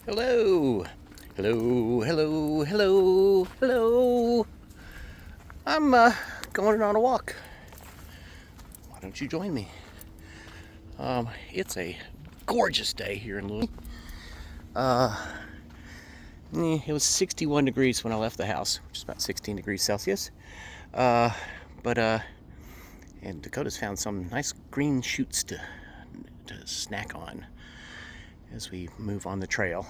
Hello. Hello, hello, hello, hello. I'm going on a walk. Why don't you join me? It's a gorgeous day here in Louisville. It was 61 degrees when I left the house, which is about 16 degrees Celsius. But and Dakota's found some nice green shoots to snack on as we move on the trail.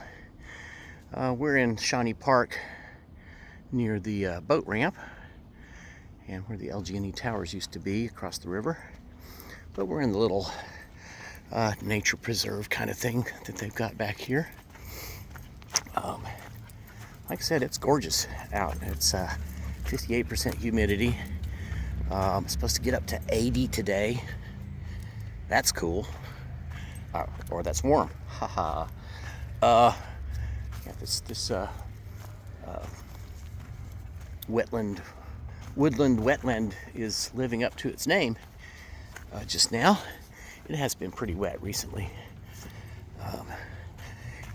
We're in Shawnee Park near the boat ramp and where the LG&E towers used to be across the river. But we're in the little nature preserve kind of thing that they've got back here. Like I said, it's gorgeous out. It's 58% humidity. It's supposed to get up to 80 today. That's cool. Or that's warm. Haha. Yeah, this woodland wetland is living up to its name. Just now, it has been pretty wet recently.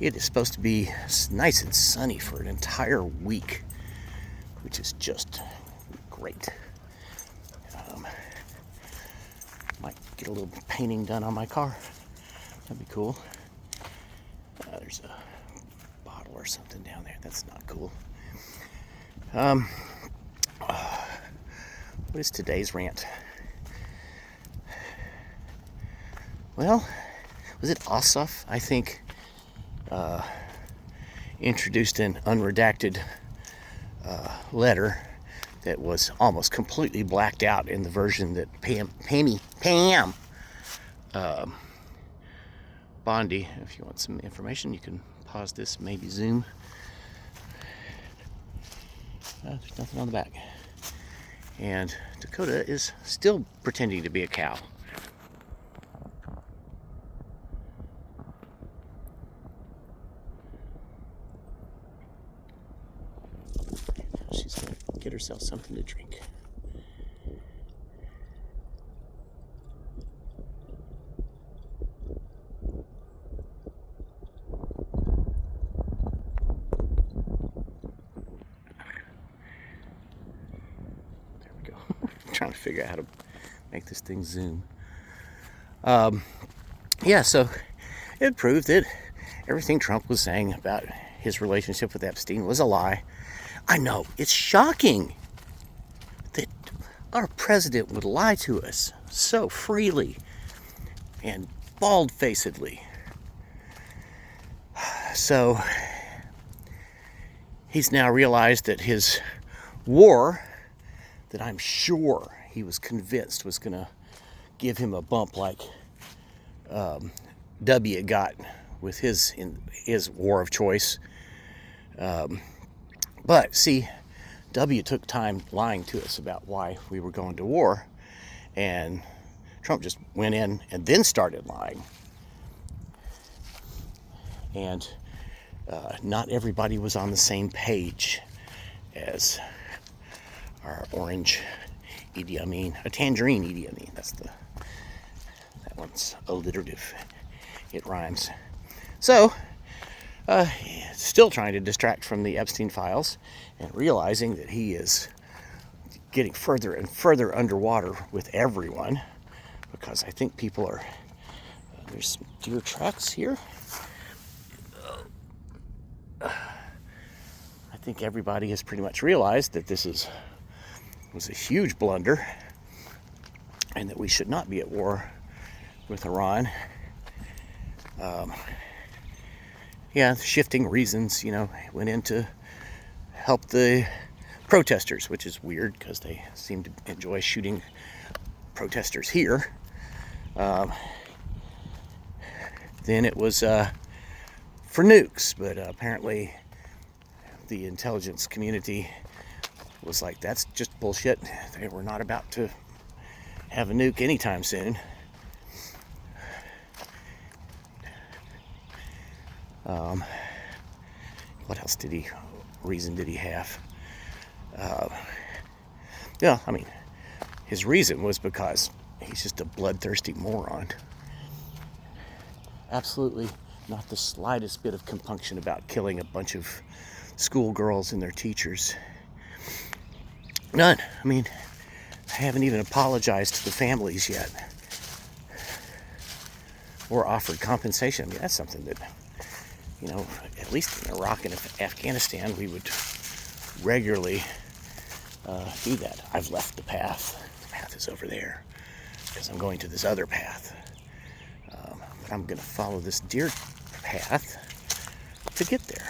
It is supposed to be nice and sunny for an entire week, which is just great. Might get a little painting done on my car. That'd be cool. There's a bottle or something down there. That's not cool. What is today's rant? Well, was it Asaf? I think introduced an unredacted letter that was almost completely blacked out in the version that Pam Bondi. If you want some information, you can pause this, maybe zoom. There's nothing on the back. And Dakota is still pretending to be a cow. She's going to get herself something to drink. There we go. I'm trying to figure out how to make this thing zoom. Yeah, so it proved that everything Trump was saying about his relationship with Epstein was a lie. I know, it's shocking that our president would lie to us so freely and bald-facedly. So he's now realized that his war, that I'm sure he was convinced was going to give him a bump like W got with his war of choice. But see, W took time lying to us about why we were going to war, and Trump just went in and then started lying. And not everybody was on the same page as our orange Idi Amin, a tangerine Idi Amin. That one's alliterative. It rhymes. So, still trying to distract from the Epstein files and realizing that he is getting further and further underwater with everyone, because I think people are, there's some deer tracks here. I think everybody has pretty much realized that this was a huge blunder and that we should not be at war with Iran. Yeah, shifting reasons, went in to help the protesters, which is weird because they seem to enjoy shooting protesters here. Then it was for nukes, but apparently the intelligence community was like, that's just bullshit. They were not about to have a nuke anytime soon. What else reason did he have? Yeah, I mean, his reason was because he's just a bloodthirsty moron. Absolutely not the slightest bit of compunction about killing a bunch of schoolgirls and their teachers. None. I mean, I haven't even apologized to the families yet or offered compensation. I mean, that's something that, you know, at least in Iraq and Afghanistan, we would regularly do that. I've left the path. The path is over there because I'm going to this other path. But I'm going to follow this deer path to get there,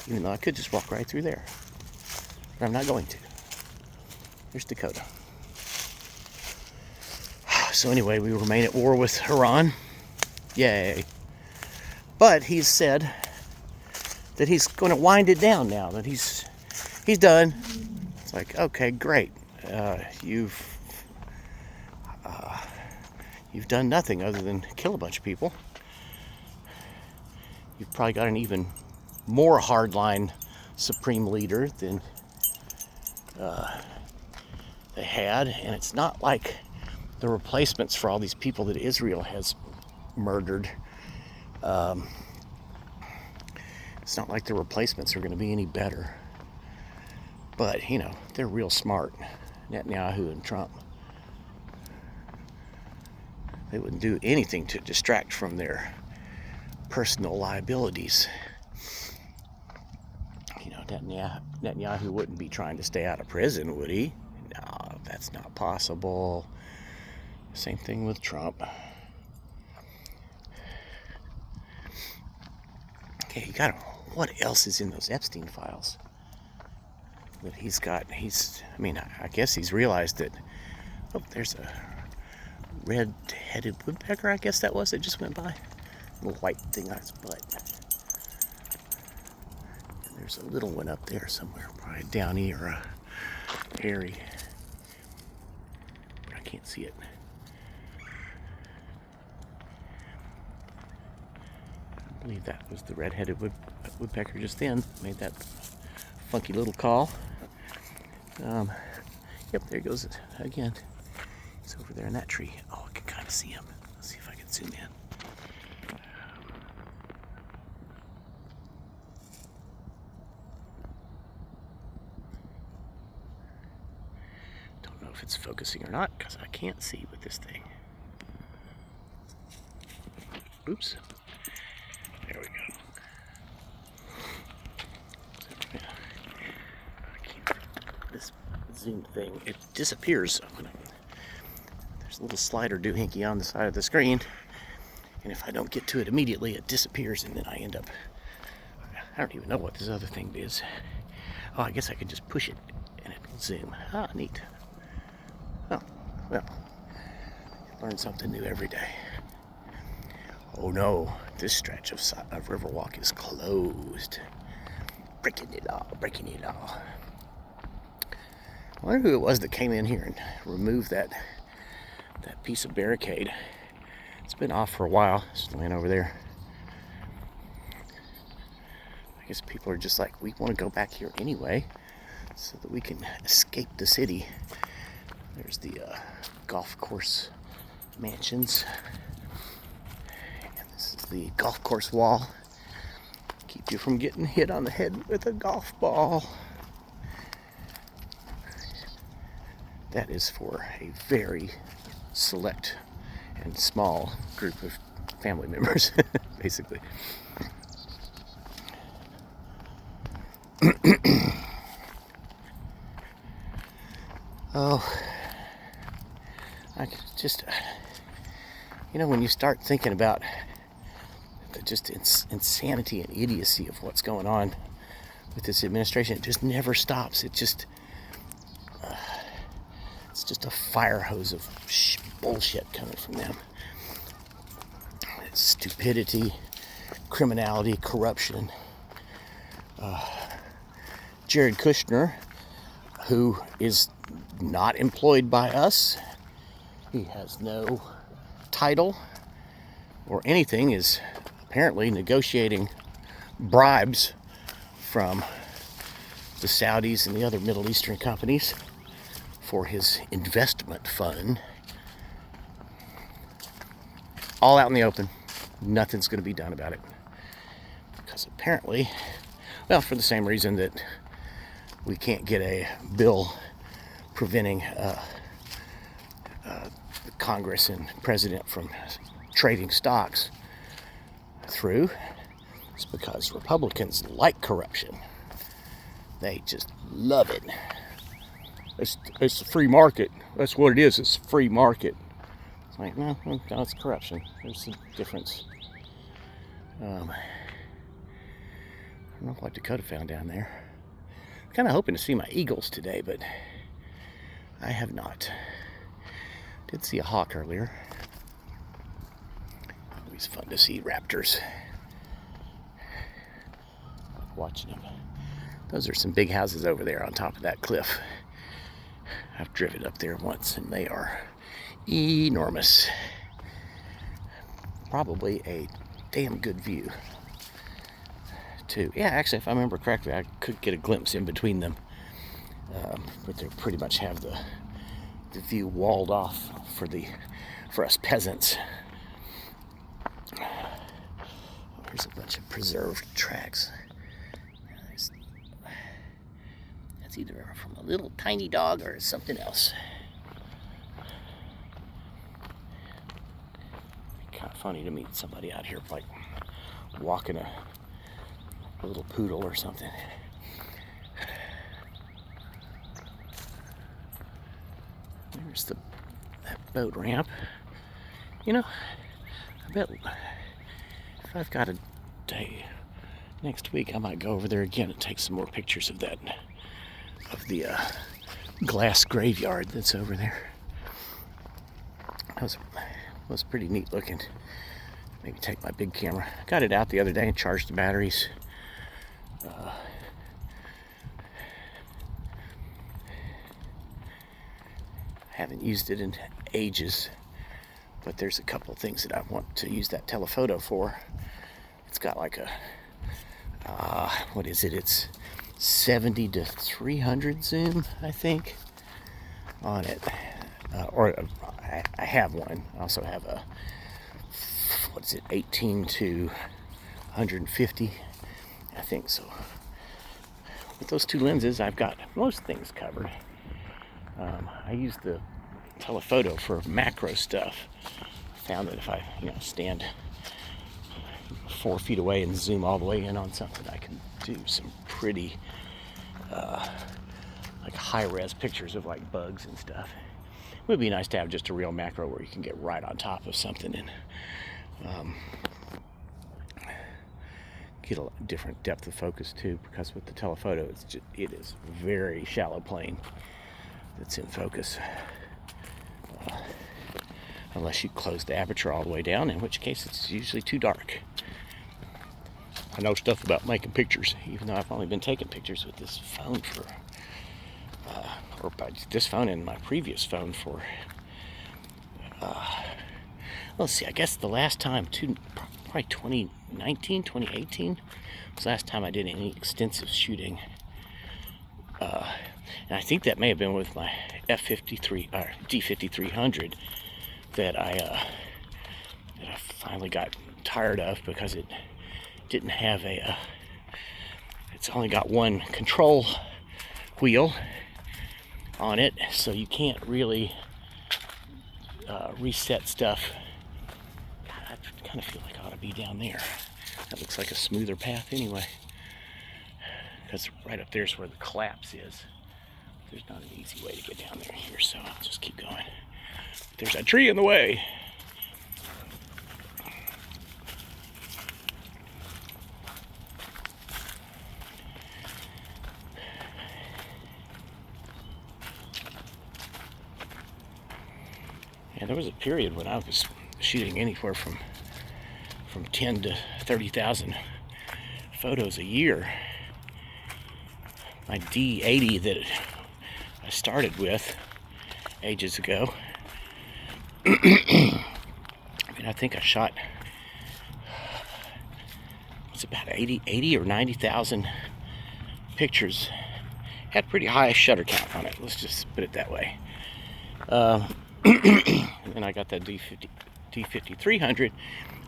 even though I could just walk right through there. But I'm not going to. There's Dakota. So anyway, we remain at war with Iran. Yay. But he's said that he's going to wind it down now, that he's done. It's like, okay, great. You've done nothing other than kill a bunch of people. You've probably got an even more hardline supreme leader than they had, and it's not like the replacements for all these people that Israel has murdered. It's not like the replacements are going to be any better. But, you know, they're real smart, Netanyahu and Trump. They wouldn't do anything to distract from their personal liabilities. You know, Netanyahu wouldn't be trying to stay out of prison, would he? No, that's not possible. Same thing with Trump. Okay, you gotta, what else is in those Epstein files? That I guess he's realized that, oh, there's a red-headed woodpecker, I guess that was, that just went by. A little white thing on its butt. And there's a little one up there somewhere, probably a downy or a hairy. But I can't see it. I believe that was the red-headed woodpecker just then. Made that funky little call. Yep, there he goes again. He's over there in that tree. Oh, I can kind of see him. Let's see if I can zoom in. Don't know if it's focusing or not because I can't see with this thing. Oops. There we go. This zoom thing, it disappears. There's a little slider doohickey on the side of the screen, and if I don't get to it immediately, it disappears, and then I end up, I don't even know what this other thing is. Oh, I guess I could just push it and it will zoom. Ah, neat. Oh, well, learn something new every day. Oh no, this stretch of Riverwalk is closed. Breaking it all. I wonder who it was that came in here and removed that piece of barricade. It's been off for a while. It's laying over there. I guess people are just like, we want to go back here anyway so that we can escape the city. There's the golf course mansions. And this is the golf course wall. Keep you from getting hit on the head with a golf ball. That is for a very select and small group of family members, basically. Oh, I just, you know, when you start thinking about the just insanity and idiocy of what's going on with this administration, it just never stops. It's just a fire hose of bullshit coming from them. It's stupidity, criminality, corruption. Jared Kushner, who is not employed by us, he has no title or anything, is apparently negotiating bribes from the Saudis and the other Middle Eastern companies for his investment fund. All out in the open. nothing's going to be done about it. Because apparently, well, for the same reason that we can't get a bill preventing Congress and President from trading stocks through, it's because Republicans like corruption. They just love it. It's a free market. That's what it is. It's a free market. It's like, no, it's corruption. There's a difference. I don't know what Dakota found down there. Kind of hoping to see my eagles today, but I have not. Did see a hawk earlier. Always fun to see raptors. Watching them. Those are some big houses over there on top of that cliff. I've driven up there once and they are enormous. Probably a damn good view too. Yeah, actually, if I remember correctly, I could get a glimpse in between them, but they pretty much have the view walled off for us peasants. Here's a bunch of preserved tracks. That's either from a little tiny dog or something else. Kind of funny to meet somebody out here like walking a little poodle or something. There's that boat ramp. You know, I bet if I've got a day next week, I might go over there again and take some more pictures of that, of the glass graveyard that's over there. That was pretty neat looking. Maybe take my big camera. Got it out the other day and charged the batteries. Haven't used it in ages, but there's a couple of things that I want to use that telephoto for. It's got like a what is it? It's 70 to 300 zoom, I think, on it. I have one. I also have a, what is it, 18 to 150, I think so. With those two lenses, I've got most things covered. I use the telephoto for macro stuff. I found that if I, stand 4 feet away and zoom all the way in on something, I can do some pretty like high-res pictures of like bugs and stuff. It would be nice to have just a real macro where you can get right on top of something and get a different depth of focus too, because with the telephoto it is very shallow plane that's in focus, unless you close the aperture all the way down, in which case it's usually too dark. I know stuff about making pictures, even though I've only been taking pictures with this phone for or by this phone and my previous phone for let's see, I guess the last time, probably 2019, 2018 was the last time I did any extensive shooting. And I think that may have been with my F53 or D5300 that I finally got tired of, because it didn't have it's only got one control wheel on it, so you can't really reset stuff. God, I kind of feel like I ought to be down there. That looks like a smoother path anyway, because right up there's where the collapse is. There's not an easy way to get down there here, so I'll just keep going. There's a tree in the way. Yeah, there was a period when I was shooting anywhere from 10 to 30,000 photos a year. My D80 that I started with ages ago, I mean, I think I shot, it's about 80 or 90,000 pictures. Had pretty high shutter count on it, let's just put it that way. And then I got that D5300,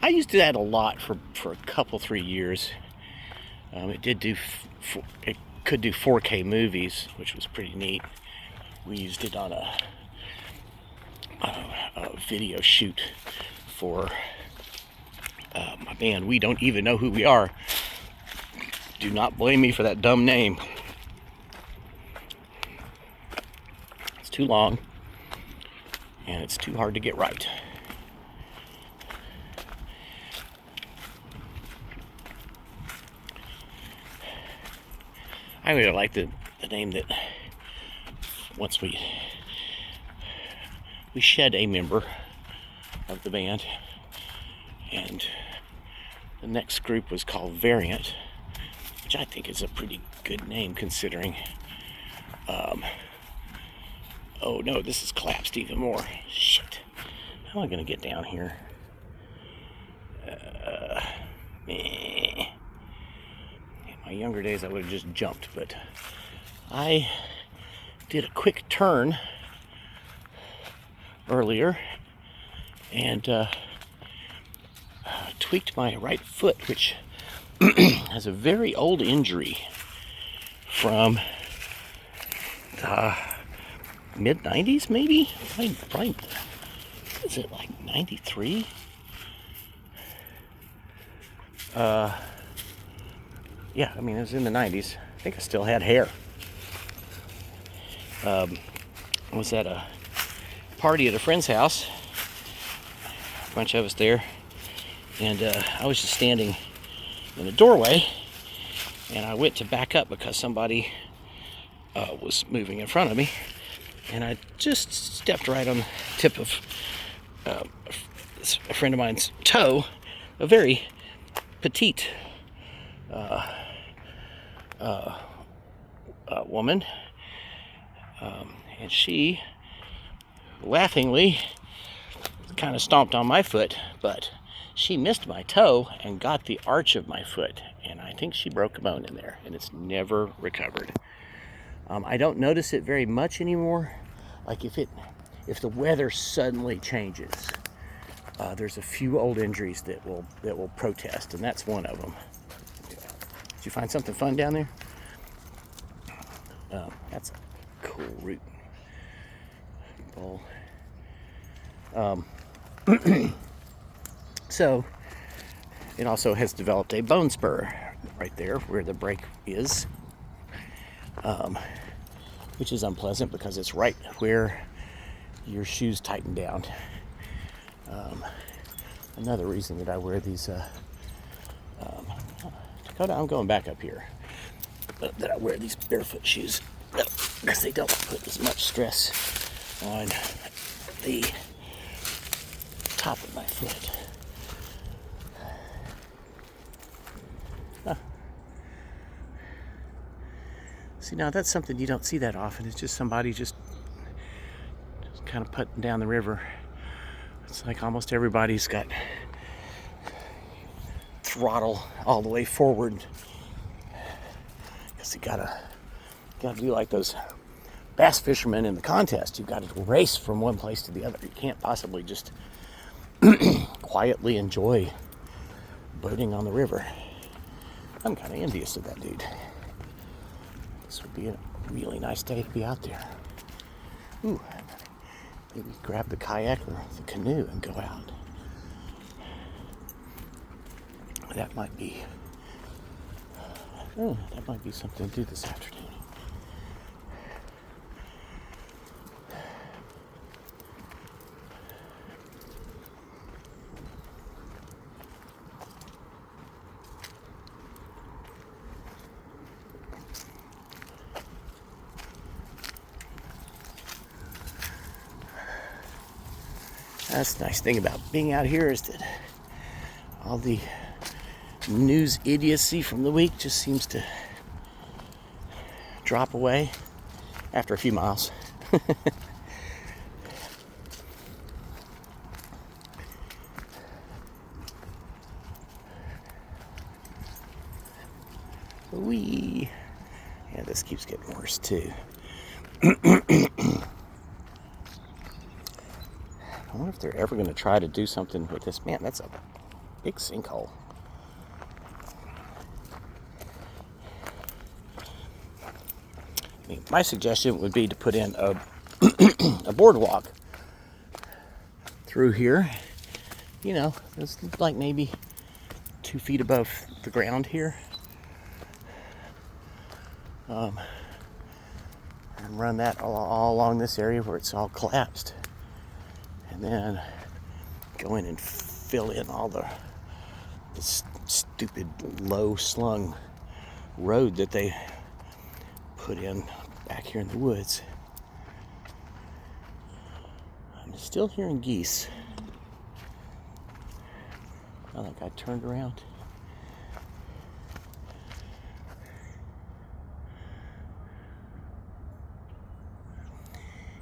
I used that a lot for a couple, 3 years. It did do, it could do 4K movies, which was pretty neat. We used it on a video shoot for my band. We don't even know who we are. Do not blame me for that dumb name. It's too long, and it's too hard to get right. I really like the name that once we shed a member of the band, and the next group was called Variant, which I think is a pretty good name considering. Oh no, this is collapsed even more. Shit. How am I going to get down here? In my younger days, I would have just jumped, but I did a quick turn earlier and tweaked my right foot, which has a very old injury from the mid-90s, maybe? Probably, is it like 93? Yeah, I mean, it was in the 90s. I think I still had hair. I was at a party at a friend's house. A bunch of us there. And I was just standing in a doorway. And I went to back up because somebody was moving in front of me. And I just stepped right on the tip of a friend of mine's toe. A very petite woman, and she laughingly kind of stomped on my foot, but she missed my toe and got the arch of my foot, and I think she broke a bone in there, and it's never recovered. I don't notice it very much anymore. Like if the weather suddenly changes, there's a few old injuries that will protest, and that's one of them. Did you find something fun down there? That's a cool root bowl. So it also has developed a bone spur right there where the break is, which is unpleasant because it's right where your shoes tighten down. Another reason that I wear these Dakota, I'm going back up here, that I wear these barefoot shoes because they don't put as much stress on the top of my foot. See, now that's something you don't see that often. It's just somebody just kind of putting down the river. It's like almost everybody's got throttle all the way forward. Because you gotta do like those bass fishermen in the contest. You've got to race from one place to the other. You can't possibly just quietly enjoy boating on the river. I'm kind of envious of that dude. This would be a really nice day to be out there. Ooh, maybe grab the kayak or the canoe and go out. That might be something to do this afternoon. That's the nice thing about being out here is that all the news idiocy from the week just seems to drop away after a few miles. Wee. Yeah, this keeps getting worse too. I wonder if they're ever going to try to do something with this. Man, that's a Big sinkhole. I mean, my suggestion would be to put in a boardwalk through here. You know, it's like maybe 2 feet above the ground here. And run that all along this area where it's all collapsed. And then go in and fill in all the stupid low slung road that they put in back here in the woods. I'm still hearing geese. I think I turned around.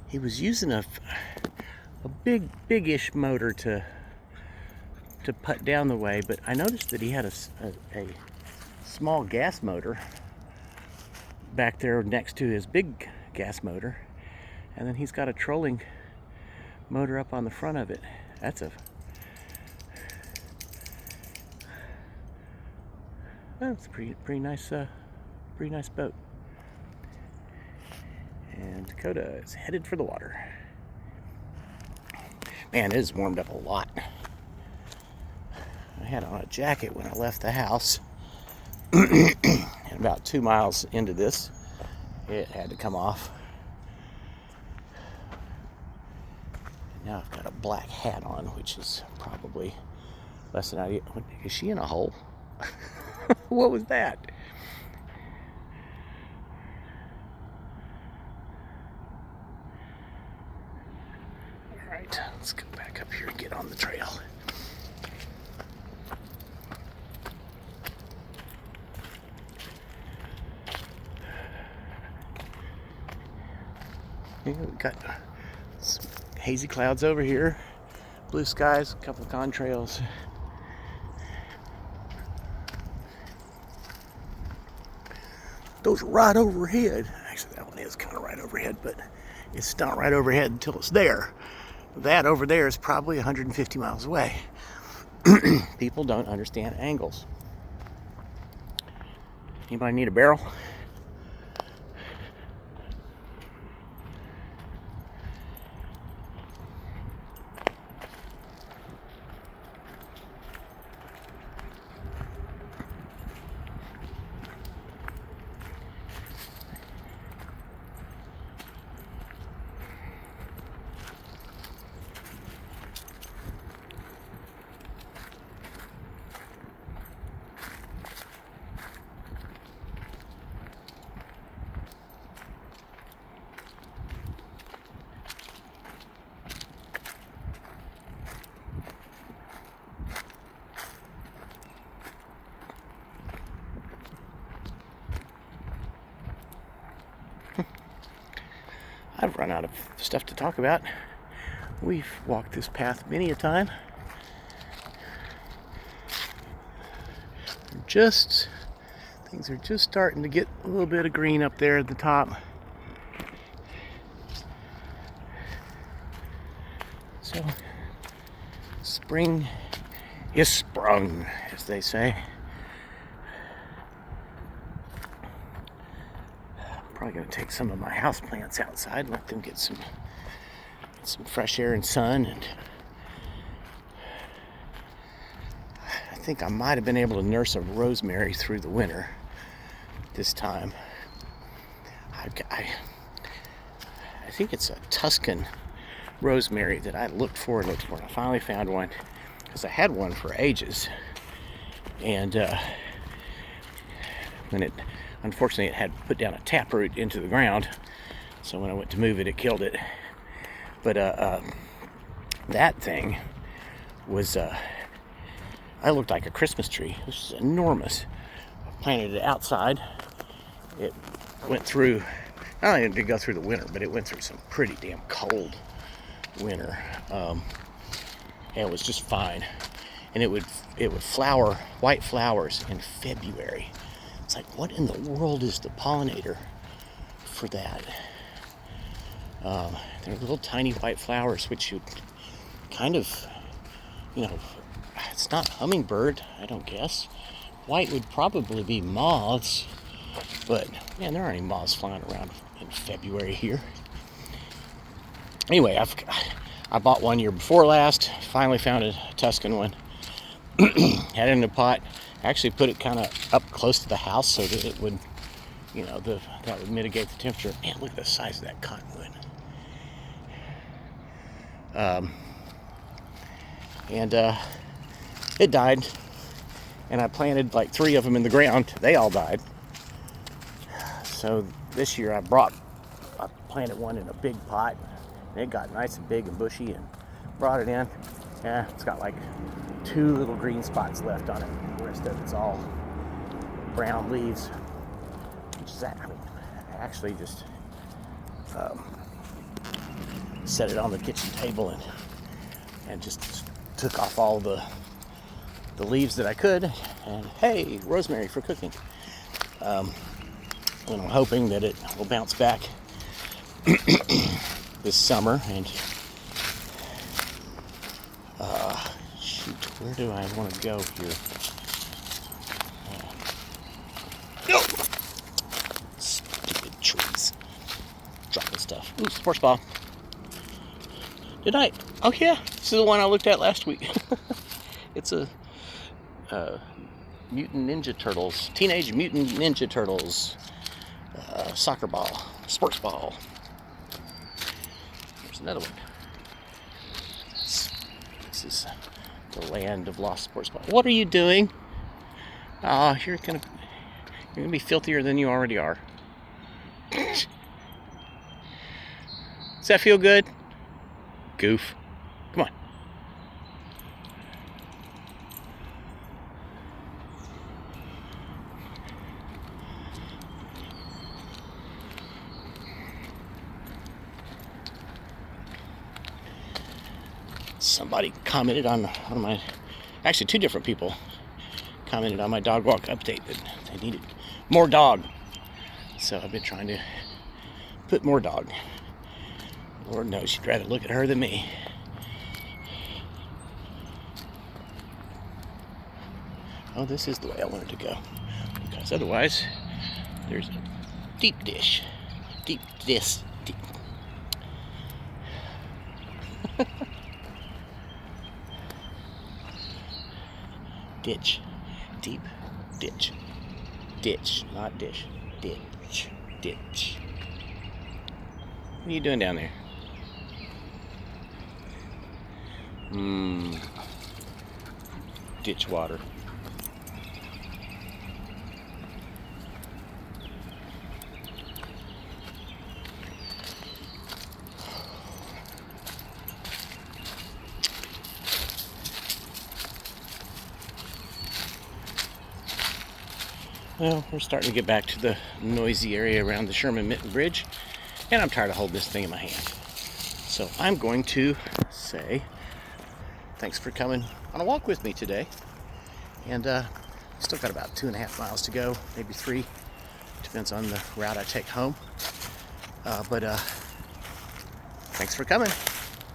He was using a big-ish motor to put down the way, but I noticed that he had a small gas motor back there next to his big gas motor, and then he's got a trolling motor up on the front of it. That's a pretty nice boat. And Dakota is headed for the water. Man, it has warmed up a lot. I had on a jacket when I left the house. And about 2 miles into this, it had to come off. Now I've got a black hat on, which is probably less than ideal. Is she in a hole? What was that? Alright, let's go back up here and get on the trail. Yeah, we've got some hazy clouds over here, blue skies, a couple of contrails. Those are right overhead. Actually, that one is kind of right overhead, but it's not right overhead until it's there. That over there is probably 150 miles away. People don't understand angles. Anybody need a barrel? I've run out of stuff to talk about. We've walked this path many a time. Things are just starting to get a little bit of green up there at the top. So, spring is sprung, as they say. Probably going to take some of my houseplants outside and let them get some fresh air and sun. And I think I might have been able to nurse a rosemary through the winter this time. I think it's a Tuscan rosemary that I looked for and I finally found one, because I had one for ages, and unfortunately it had put down a taproot into the ground, so when I went to move it, it killed it. But that thing was I looked like a Christmas tree. It was enormous. I planted it outside. It went through, not only did it go through the winter, but it went through some pretty damn cold winter. And it was just fine. And it would flower white flowers in February. It's like, what in the world is the pollinator for that? They're little tiny white flowers, which you kind of, It's not hummingbird, I don't guess. White would probably be moths, but man, there aren't any moths flying around in February here. Anyway, I bought one year before last. Finally found a Tuscan one. Had it in a pot. Actually put it kind of up close to the house so that it would, that would mitigate the temperature. Man, look at the size of that cottonwood. It died, and I planted like 3 of them in the ground. They all died. So this year I planted one in a big pot, and it got nice and big and bushy, and brought it in. Yeah, it's got like 2 little green spots left on it. The rest of it's all brown leaves. Which is that? I mean, I actually just set it on the kitchen table and just took off all the leaves that I could, and hey, rosemary for cooking. And I'm hoping that it will bounce back this summer. And shoot, where do I want to go here? No! Stupid trees. Dropping stuff. Ooh, sports ball. Did I? Oh yeah, this is the one I looked at last week. It's a Mutant Ninja Turtles, Teenage Mutant Ninja Turtles soccer ball, sports ball. There's another one. This is the land of lost sports ball. What are you doing? You're gonna be filthier than you already are. Does that feel good? Goof. Come on. Somebody commented on one of my, actually 2 different people commented on my dog walk update that they needed more dog. So I've been trying to put more dog. Lord knows she'd rather look at her than me. Oh, this is the way I wanted to go. Because otherwise, there's a deep dish. Deep dish. Deep. Ditch. Deep ditch. Ditch, not dish. Ditch. Ditch. What are you doing down there? Ditch water. Well, we're starting to get back to the noisy area around the Sherman Mitten Bridge, and I'm tired of holding this thing in my hand. So I'm going to say thanks for coming on a walk with me today. And still got about 2.5 miles to go, maybe 3. Depends on the route I take home. But thanks for coming.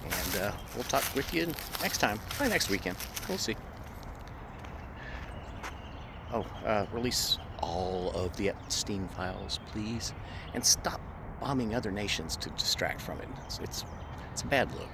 And we'll talk with you next time, or next weekend. We'll see. Oh, release all of the Epstein files, please. And stop bombing other nations to distract from it. It's a bad look.